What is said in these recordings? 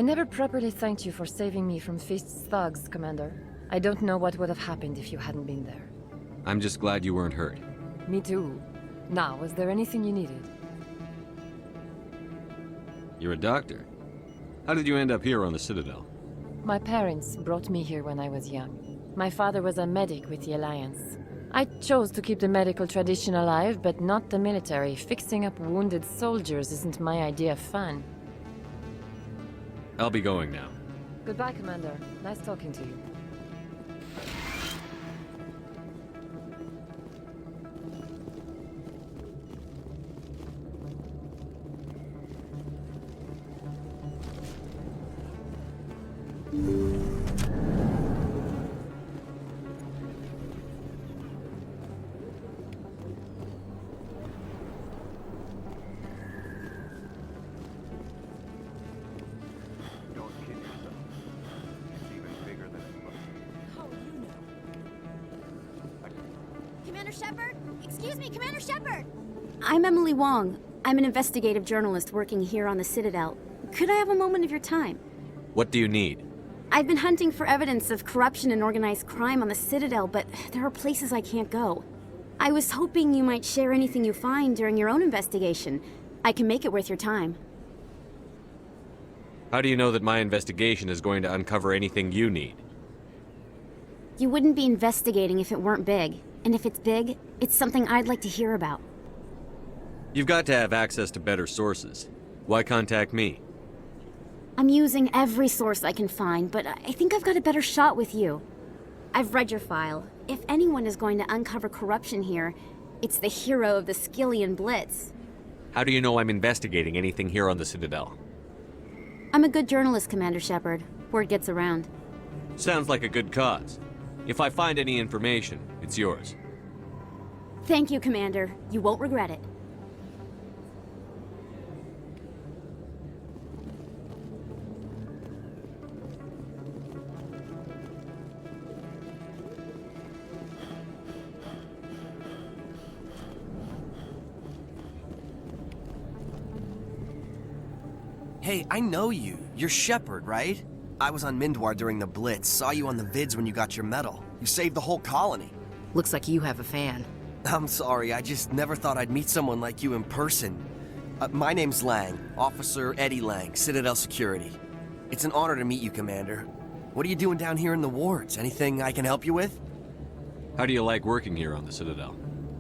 never properly thanked you for saving me from Fist's thugs, Commander. I don't know what would have happened if you hadn't been there. I'm just glad you weren't hurt. Me too. Now, was there anything you needed? You're a doctor. How did you end up here on the Citadel? My parents brought me here when I was young. My father was a medic with the Alliance. I chose to keep the medical tradition alive, but not the military. Fixing up wounded soldiers isn't my idea of fun. I'll be going now. Goodbye, Commander. Nice talking to you. Commander Shepard? Excuse me, Commander Shepard! I'm Emily Wong. I'm an investigative journalist working here on the Citadel. Could I have a moment of your time? What do you need? I've been hunting for evidence of corruption and organized crime on the Citadel, but there are places I can't go. I was hoping you might share anything you find during your own investigation. I can make it worth your time. How do you know that my investigation is going to uncover anything you need? You wouldn't be investigating if it weren't big. And if it's big, it's something I'd like to hear about. You've got to have access to better sources. Why contact me? I'm using every source I can find, but I think I've got a better shot with you. I've read your file. If anyone is going to uncover corruption here, it's the hero of the Skillian Blitz. How do you know I'm investigating anything here on the Citadel? I'm a good journalist, Commander Shepard. Word gets around. Sounds like a good cause. If I find any information, it's yours. Thank you, Commander. You won't regret it. Hey, I know you. You're Shepard, right? I was on Mindwar during the Blitz, saw you on the vids when you got your medal. You saved the whole colony. Looks like you have a fan. I'm sorry, I just never thought I'd meet someone like you in person. My name's Lang, Officer Eddie Lang, Citadel Security. It's an honor to meet you, Commander. What are you doing down here in the wards? Anything I can help you with? How do you like working here on the Citadel?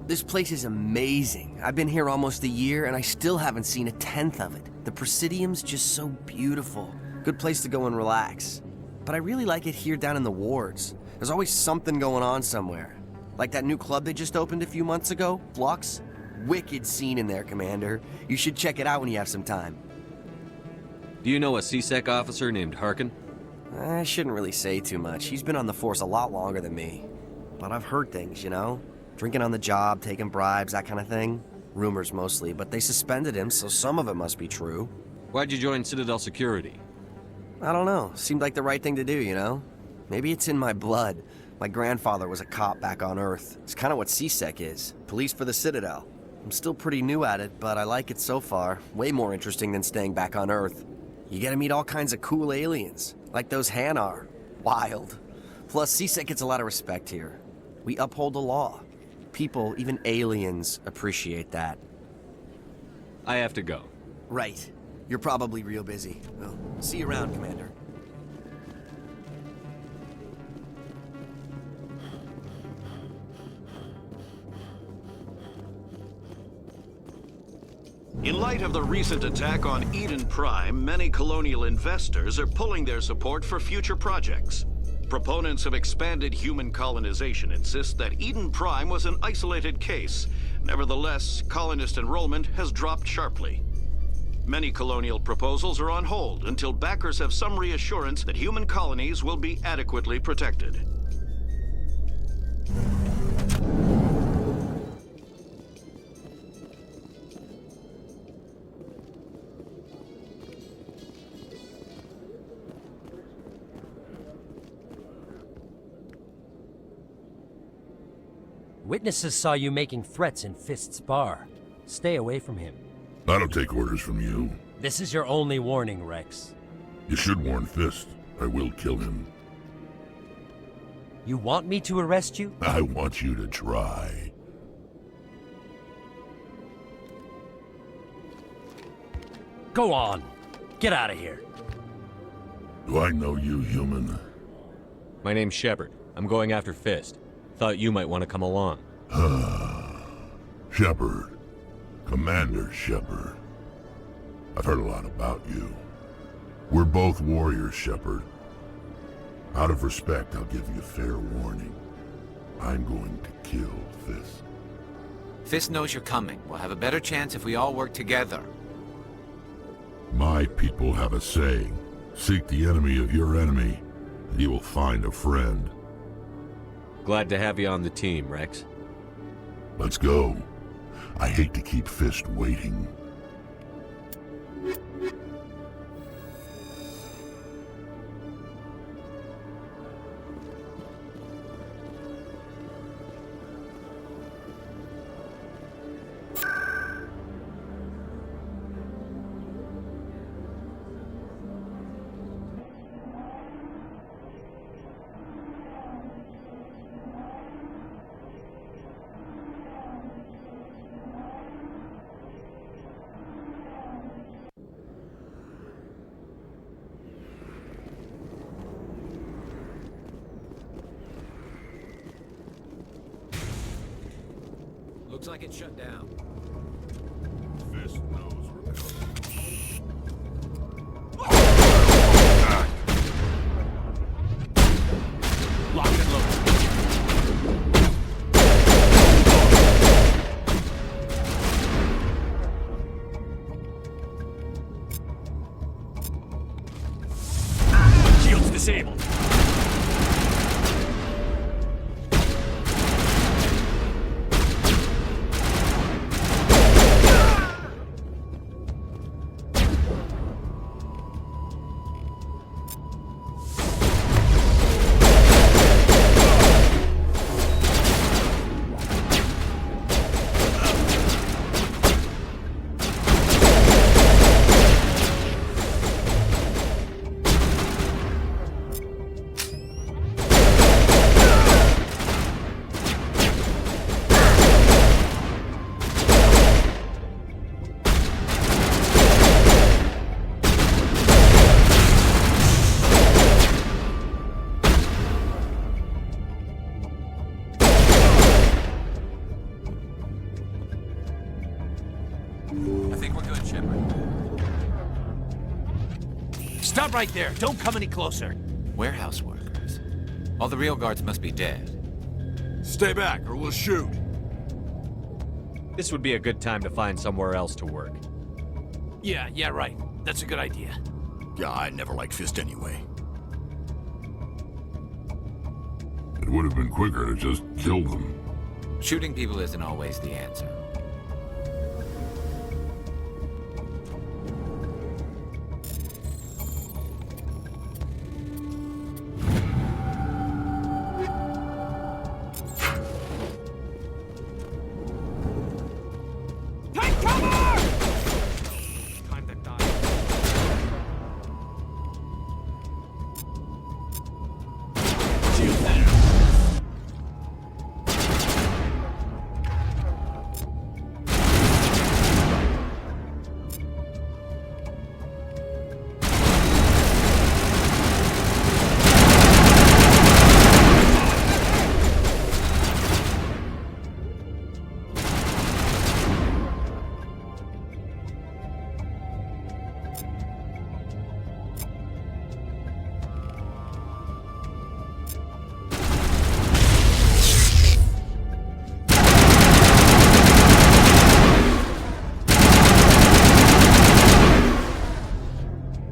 This place is amazing. I've been here almost a year and I still haven't seen a tenth of it. The Presidium's just so beautiful. Good place to go and relax. But I really like it here down in the wards. There's always something going on somewhere. Like that new club they just opened a few months ago, Flux. Wicked scene in there, Commander. You should check it out when you have some time. Do you know a CSEC officer named Harkin? I shouldn't really say too much. He's been on the force a lot longer than me. But I've heard things, you know? Drinking on the job, taking bribes, that kind of thing. Rumors mostly, but they suspended him, so some of it must be true. Why'd you join Citadel Security? I don't know. Seemed like the right thing to do, you know? Maybe it's in my blood. My grandfather was a cop back on Earth. It's kind of what CSEC is. Police for the Citadel. I'm still pretty new at it, but I like it so far. Way more interesting than staying back on Earth. You get to meet all kinds of cool aliens, like those Hanar. Wild. Plus, CSEC gets a lot of respect here. We uphold the law. People, even aliens, appreciate that. I have to go. Right. You're probably real busy. Well, see you around, Commander. In light of the recent attack on Eden Prime, many colonial investors are pulling their support for future projects. Proponents of expanded human colonization insist that Eden Prime was an isolated case. Nevertheless, colonist enrollment has dropped sharply. Many colonial proposals are on hold until backers have some reassurance that human colonies will be adequately protected. Witnesses saw you making threats in Fist's bar. Stay away from him. I don't take orders from you. This is your only warning, Wrex. You should warn Fist. I will kill him. You want me to arrest you? I want you to try. Go on. Get out of here. Do I know you, human? My name's Shepard. I'm going after Fist. Thought you might want to come along. Shepard. Commander Shepard. I've heard a lot about you. We're both warriors, Shepard. Out of respect, I'll give you fair warning. I'm going to kill Fist. Fist knows you're coming. We'll have a better chance if we all work together. My people have a saying. Seek the enemy of your enemy, and you will find a friend. Glad to have you on the team, Wrex. Let's go. I hate to keep Fist waiting. Looks like it's shut down. Fist knows we're coming. Lock and load. Shield's disabled. I think we're good, Shepard. Stop right there. Don't come any closer. Warehouse workers. All the real guards must be dead. Stay back or we'll shoot. This would be a good time to find somewhere else to work. Yeah, right. That's a good idea. Yeah, I never liked Fist anyway. It would have been quicker to just kill them. Shooting people isn't always the answer.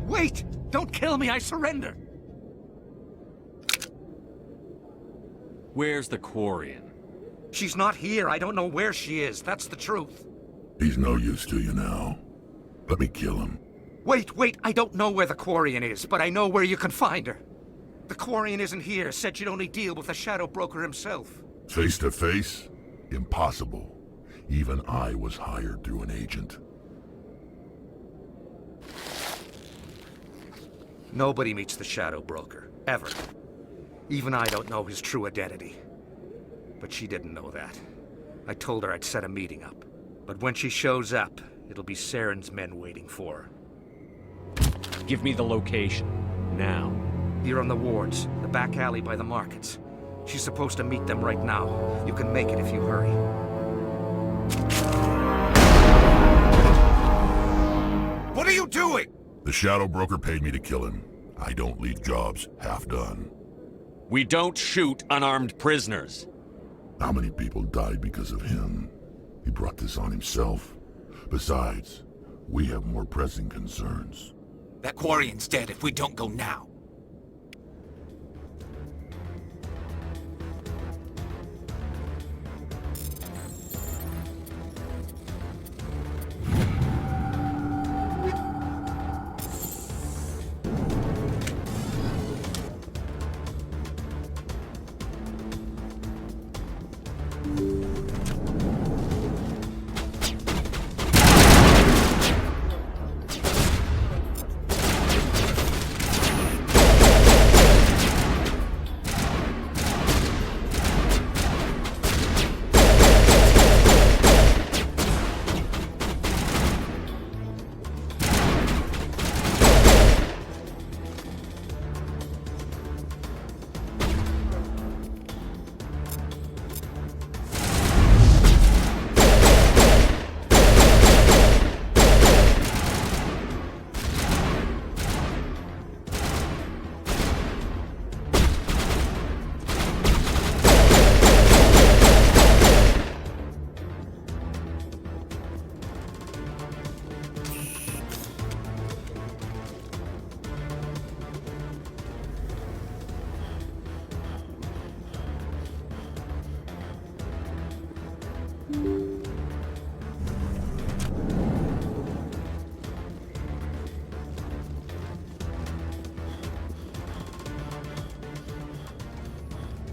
Wait! Don't kill me, I surrender! Where's the Quarian? She's not here. I don't know where she is. That's the truth. He's no use to you now. Let me kill him. Wait! I don't know where the Quarian is, but I know where you can find her. The Quarian isn't here. Said she'd only deal with the Shadow Broker himself. Face to face? Impossible. Even I was hired through an agent. Nobody meets the Shadow Broker, ever. Even I don't know his true identity. But she didn't know that. I told her I'd set a meeting up. But when she shows up, it'll be Saren's men waiting for her. Give me the location. Now. Here on the wards, the back alley by the markets. She's supposed to meet them right now. You can make it if you hurry. What are you doing? The Shadow Broker paid me to kill him. I don't leave jobs half done. We don't shoot unarmed prisoners. How many people died because of him? He brought this on himself. Besides, we have more pressing concerns. That Quarian's dead if we don't go now.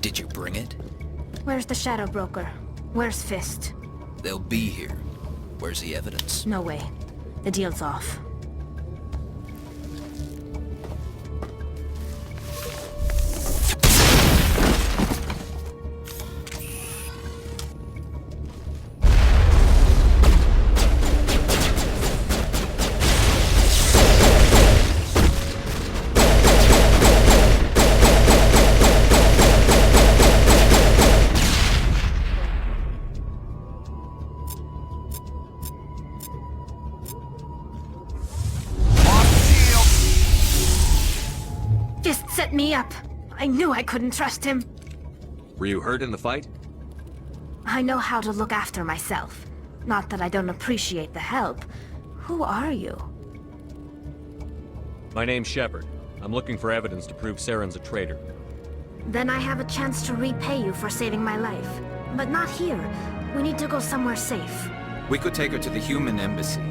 Did you bring it? Where's the Shadow Broker? Where's Fist? They'll be here. Where's the evidence? No way. The deal's off. Set me up. I knew I couldn't trust him. Were you hurt in the fight? I know how to look after myself. Not that I don't appreciate the help. Who are you? My name's Shepard. I'm looking for evidence to prove Saren's a traitor. Then I have a chance to repay you for saving my life. But not here. We need to go somewhere safe. We could take her to the human embassy.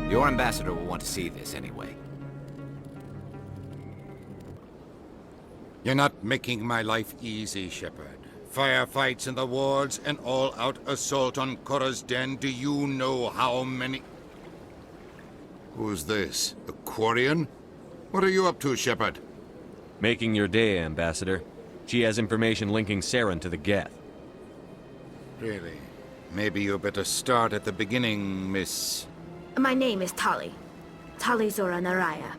Your ambassador will want to see this anyway. You're not making my life easy, Shepard. Firefights in the wards, an all-out assault on Korra's den. Do you know how many... Who's this? The Quarian? What are you up to, Shepard? Making your day, Ambassador. She has information linking Saren to the Geth. Really? Maybe you better start at the beginning, Miss... My name is Tali. Tali Zora Naraya.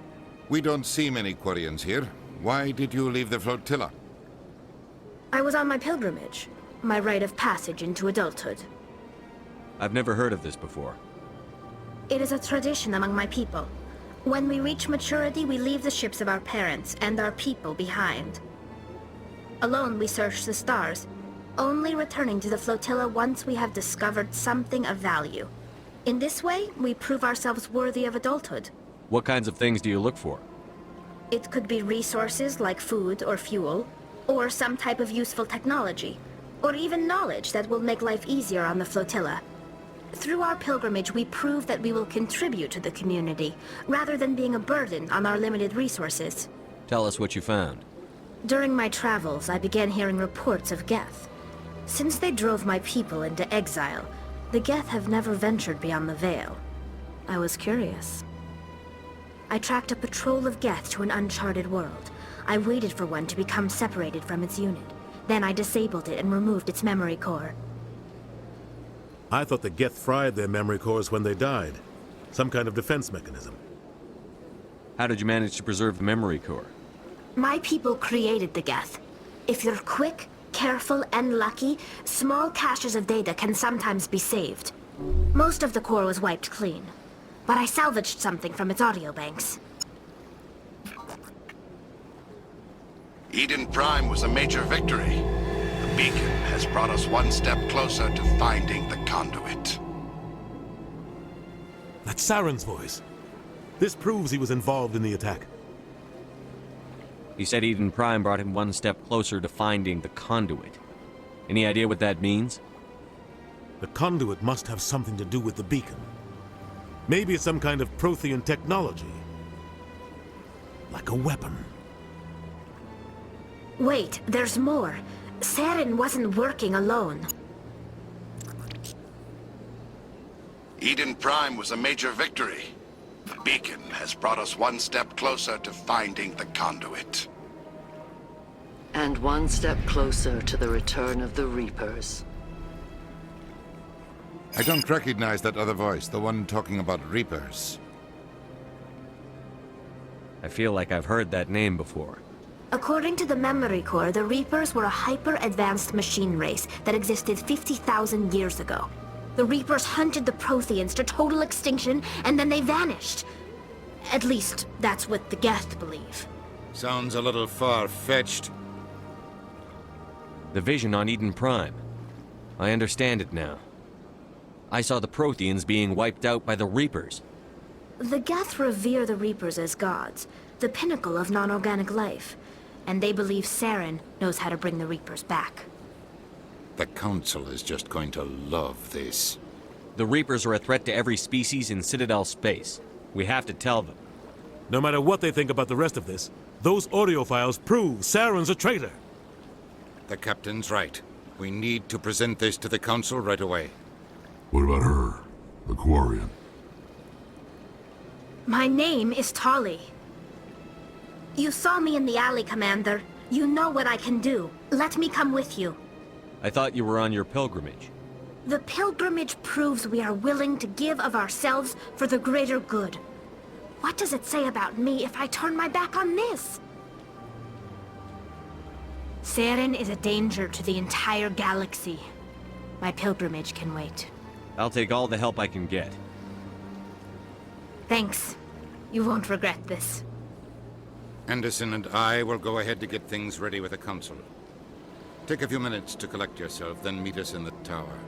We don't see many Quarians here. Why did you leave the flotilla? I was on my pilgrimage. My rite of passage into adulthood. I've never heard of this before. It is a tradition among my people. When we reach maturity, we leave the ships of our parents and our people behind. Alone, we search the stars, only returning to the flotilla once we have discovered something of value. In this way, we prove ourselves worthy of adulthood. What kinds of things do you look for? It could be resources like food or fuel, or some type of useful technology, or even knowledge that will make life easier on the flotilla. Through our pilgrimage, we prove that we will contribute to the community, rather than being a burden on our limited resources. Tell us what you found. During my travels, I began hearing reports of Geth. Since they drove my people into exile, the Geth have never ventured beyond the Veil. I was curious. I tracked a patrol of Geth to an uncharted world. I waited for one to become separated from its unit. Then I disabled it and removed its memory core. I thought the Geth fried their memory cores when they died. Some kind of defense mechanism. How did you manage to preserve the memory core? My people created the Geth. If you're quick, careful, and lucky, small caches of data can sometimes be saved. Most of the core was wiped clean, but I salvaged something from its audio banks. Eden Prime was a major victory. The beacon has brought us one step closer to finding the conduit. That's Saren's voice. This proves he was involved in the attack. He said Eden Prime brought him one step closer to finding the conduit. Any idea what that means? The conduit must have something to do with the beacon. Maybe it's some kind of Prothean technology. Like a weapon. Wait, there's more. Saren wasn't working alone. Eden Prime was a major victory. The beacon has brought us one step closer to finding the conduit. And one step closer to the return of the Reapers. I don't recognize that other voice, the one talking about Reapers. I feel like I've heard that name before. According to the memory core, the Reapers were a hyper-advanced machine race that existed 50,000 years ago. The Reapers hunted the Protheans to total extinction, and then they vanished. At least, that's what the Geth believe. Sounds a little far-fetched. The vision on Eden Prime. I understand it now. I saw the Protheans being wiped out by the Reapers. The Geth revere the Reapers as gods, the pinnacle of non-organic life. And they believe Saren knows how to bring the Reapers back. The Council is just going to love this. The Reapers are a threat to every species in Citadel space. We have to tell them. No matter what they think about the rest of this, those audio files prove Saren's a traitor. The Captain's right. We need to present this to the Council right away. What about her? The Quarian? My name is Tali. You saw me in the alley, Commander. You know what I can do. Let me come with you. I thought you were on your pilgrimage. The pilgrimage proves we are willing to give of ourselves for the greater good. What does it say about me if I turn my back on this? Saren is a danger to the entire galaxy. My pilgrimage can wait. I'll take all the help I can get. Thanks. You won't regret this. Anderson and I will go ahead to get things ready with the Council. Take a few minutes to collect yourself, then meet us in the tower.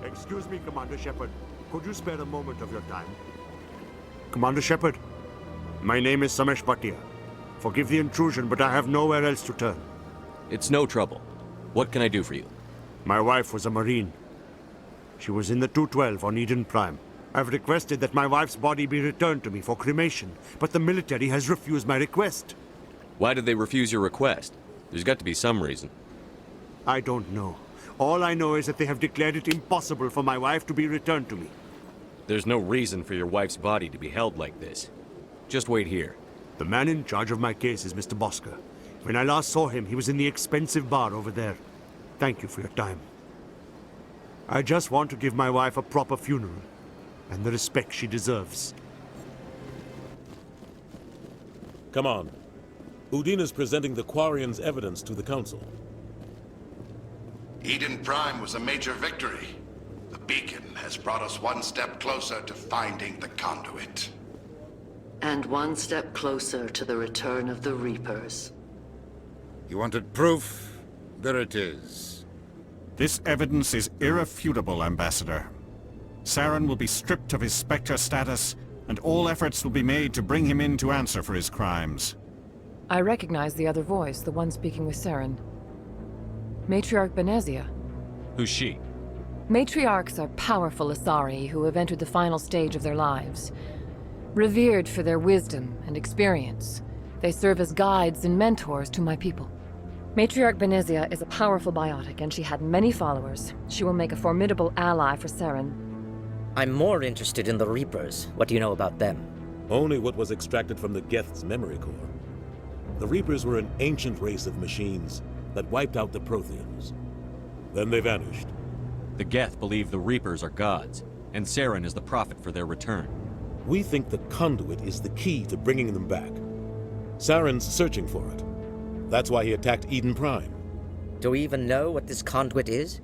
Excuse me, Commander Shepard. Could you spare a moment of your time? Commander Shepard, my name is Samesh Bhatia. Forgive the intrusion, but I have nowhere else to turn. It's no trouble. What can I do for you? My wife was a Marine. She was in the 212 on Eden Prime. I've requested that my wife's body be returned to me for cremation, but the military has refused my request. Why did they refuse your request? There's got to be some reason. I don't know. All I know is that they have declared it impossible for my wife to be returned to me. There's no reason for your wife's body to be held like this. Just wait here. The man in charge of my case is Mr. Bosker. When I last saw him, he was in the expensive bar over there. Thank you for your time. I just want to give my wife a proper funeral, and the respect she deserves. Come on. Udine is presenting the Quarian's evidence to the Council. Eden Prime was a major victory. The beacon has brought us one step closer to finding the conduit. And one step closer to the return of the Reapers. You wanted proof? There it is. This evidence is irrefutable, Ambassador. Saren will be stripped of his Spectre status, and all efforts will be made to bring him in to answer for his crimes. I recognize the other voice, the one speaking with Saren. Matriarch Benezia. Who's she? Matriarchs are powerful Asari who have entered the final stage of their lives. Revered for their wisdom and experience, they serve as guides and mentors to my people. Matriarch Benezia is a powerful biotic, and she had many followers. She will make a formidable ally for Saren. I'm more interested in the Reapers. What do you know about them? Only what was extracted from the Geth's memory core. The Reapers were an ancient race of machines that wiped out the Protheans. Then they vanished. The Geth believe the Reapers are gods, and Saren is the prophet for their return. We think the conduit is the key to bringing them back. Saren's searching for it. That's why he attacked Eden Prime. Do we even know what this conduit is?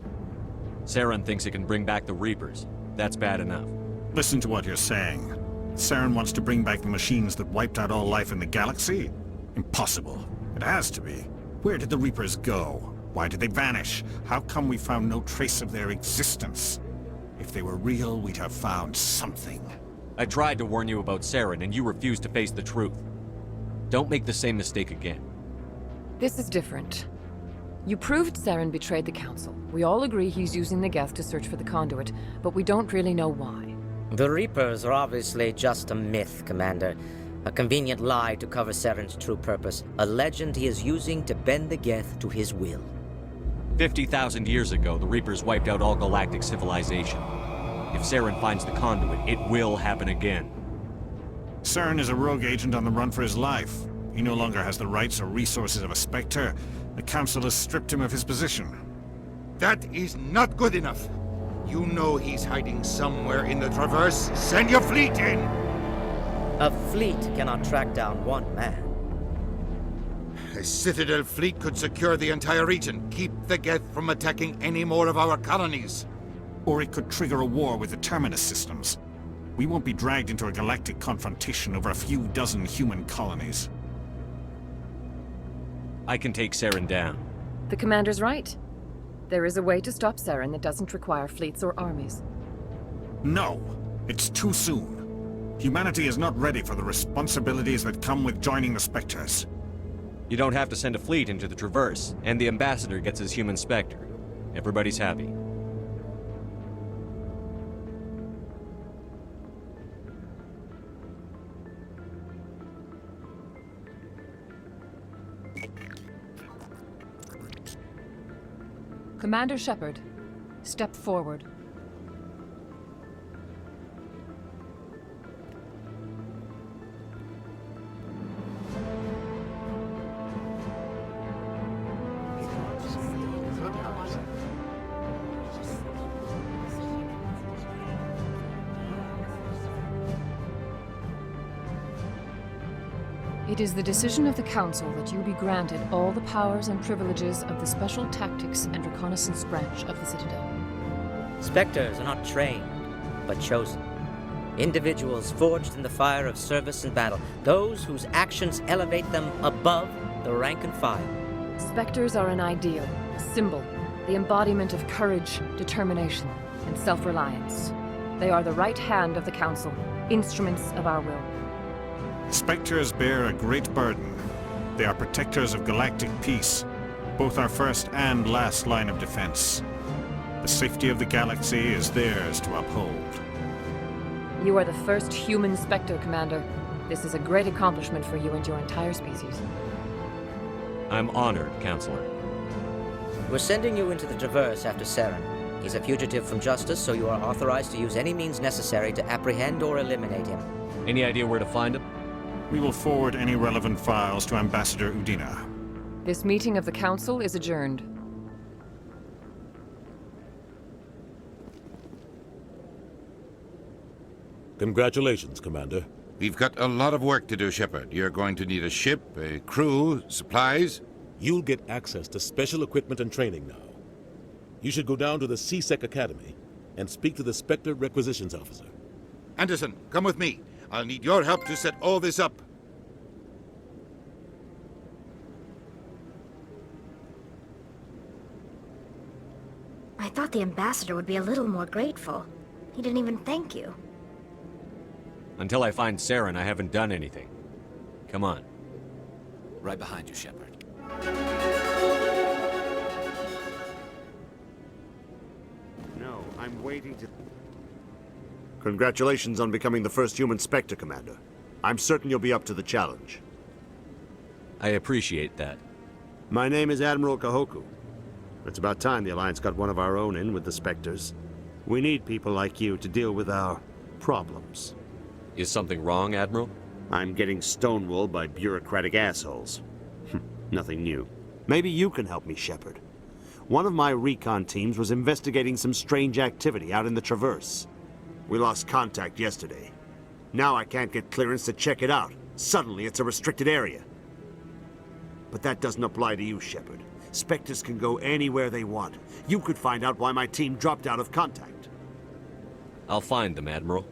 Saren thinks it can bring back the Reapers. That's bad enough. Listen to what you're saying. Saren wants to bring back the machines that wiped out all life in the galaxy? Impossible. It has to be. Where did the Reapers go? Why did they vanish? How come we found no trace of their existence? If they were real, we'd have found something. I tried to warn you about Saren, and you refused to face the truth. Don't make the same mistake again. This is different. You proved Saren betrayed the Council. We all agree he's using the Geth to search for the conduit, but we don't really know why. The Reapers are obviously just a myth, Commander. A convenient lie to cover Saren's true purpose. A legend he is using to bend the Geth to his will. 50,000 years ago, the Reapers wiped out all galactic civilization. If Saren finds the conduit, it will happen again. Saren is a rogue agent on the run for his life. He no longer has the rights or resources of a Spectre. The Council has stripped him of his position. That is not good enough. You know he's hiding somewhere in the Traverse. Send your fleet in! A fleet cannot track down one man. A Citadel fleet could secure the entire region, keep the Geth from attacking any more of our colonies. Or it could trigger a war with the Terminus systems. We won't be dragged into a galactic confrontation over a few dozen human colonies. I can take Saren down. The Commander's right. There is a way to stop Saren that doesn't require fleets or armies. No, it's too soon. Humanity is not ready for the responsibilities that come with joining the Spectres. You don't have to send a fleet into the Traverse, and the Ambassador gets his human Spectre. Everybody's happy. Commander Shepard, step forward. It is the decision of the Council that you be granted all the powers and privileges of the Special Tactics and Reconnaissance branch of the Citadel. Spectres are not trained, but chosen. Individuals forged in the fire of service and battle. Those whose actions elevate them above the rank and file. Spectres are an ideal, a symbol, the embodiment of courage, determination, and self-reliance. They are the right hand of the Council, instruments of our will. Spectres bear a great burden. They are protectors of galactic peace, both our first and last line of defense. The safety of the galaxy is theirs to uphold. You are the first human Spectre, Commander. This is a great accomplishment for you and your entire species. I'm honored, Counselor. We're sending you into the Traverse after Saren. He's a fugitive from justice, so you are authorized to use any means necessary to apprehend or eliminate him. Any idea where to find him? We will forward any relevant files to Ambassador Udina. This meeting of the Council is adjourned. Congratulations, Commander. We've got a lot of work to do, Shepard. You're going to need a ship, a crew, supplies. You'll get access to special equipment and training now. You should go down to the C-Sec Academy and speak to the Spectre Requisitions Officer. Anderson, come with me. I'll need your help to set all this up. I thought the Ambassador would be a little more grateful. He didn't even thank you. Until I find Saren, I haven't done anything. Come on. Right behind you, Shepard. I'm waiting to... Congratulations on becoming the first human Spectre, Commander. I'm certain you'll be up to the challenge. I appreciate that. My name is Admiral Kahoku. It's about time the Alliance got one of our own in with the Spectres. We need people like you to deal with our problems. Is something wrong, Admiral? I'm getting stonewalled by bureaucratic assholes. Nothing new. Maybe you can help me, Shepard. One of my recon teams was investigating some strange activity out in the Traverse. We lost contact yesterday. Now I can't get clearance to check it out. Suddenly it's a restricted area. But that doesn't apply to you, Shepard. Spectres can go anywhere they want. You could find out why my team dropped out of contact. I'll find them, Admiral.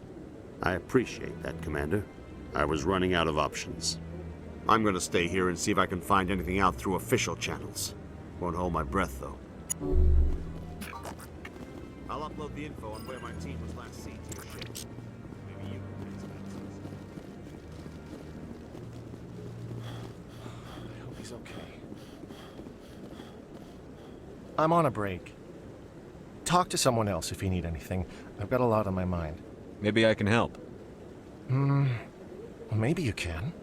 I appreciate that, Commander. I was running out of options. I'm gonna stay here and see if I can find anything out through official channels. Won't hold my breath, though. I'll upload the info on where my team was last seen to your ship. Maybe you can get some answers. I hope he's okay. I'm on a break. Talk to someone else if you need anything. I've got a lot on my mind. Maybe I can help. Well, maybe you can.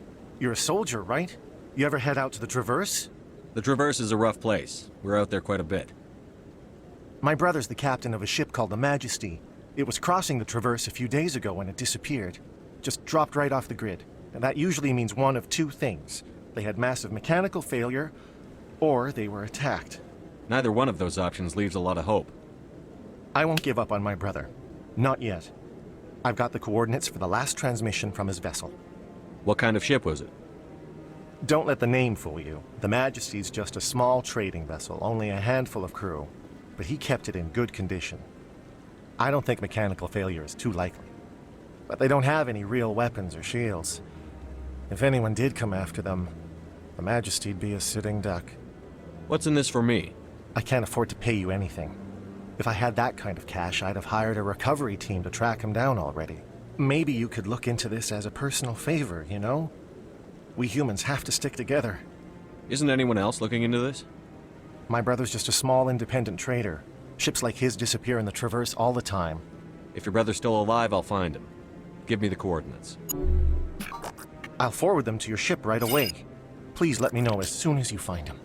You're a soldier, right? You ever head out to the Traverse? The Traverse is a rough place. We're out there quite a bit. My brother's the captain of a ship called the Majesty. It was crossing the Traverse a few days ago when it disappeared. Just dropped right off the grid. And that usually means one of two things. They had massive mechanical failure, or they were attacked. Neither one of those options leaves a lot of hope. I won't give up on my brother. Not yet. I've got the coordinates for the last transmission from his vessel. What kind of ship was it? Don't let the name fool you. The Majesty's just a small trading vessel, only a handful of crew. But he kept it in good condition. I don't think mechanical failure is too likely. But they don't have any real weapons or shields. If anyone did come after them, the Majesty'd be a sitting duck. What's in this for me? I can't afford to pay you anything. If I had that kind of cash, I'd have hired a recovery team to track him down already. Maybe you could look into this as a personal favor, you know? We humans have to stick together. Isn't anyone else looking into this? My brother's just a small independent trader. Ships like his disappear in the Traverse all the time. If your brother's still alive, I'll find him. Give me the coordinates. I'll forward them to your ship right away. Please let me know as soon as you find him.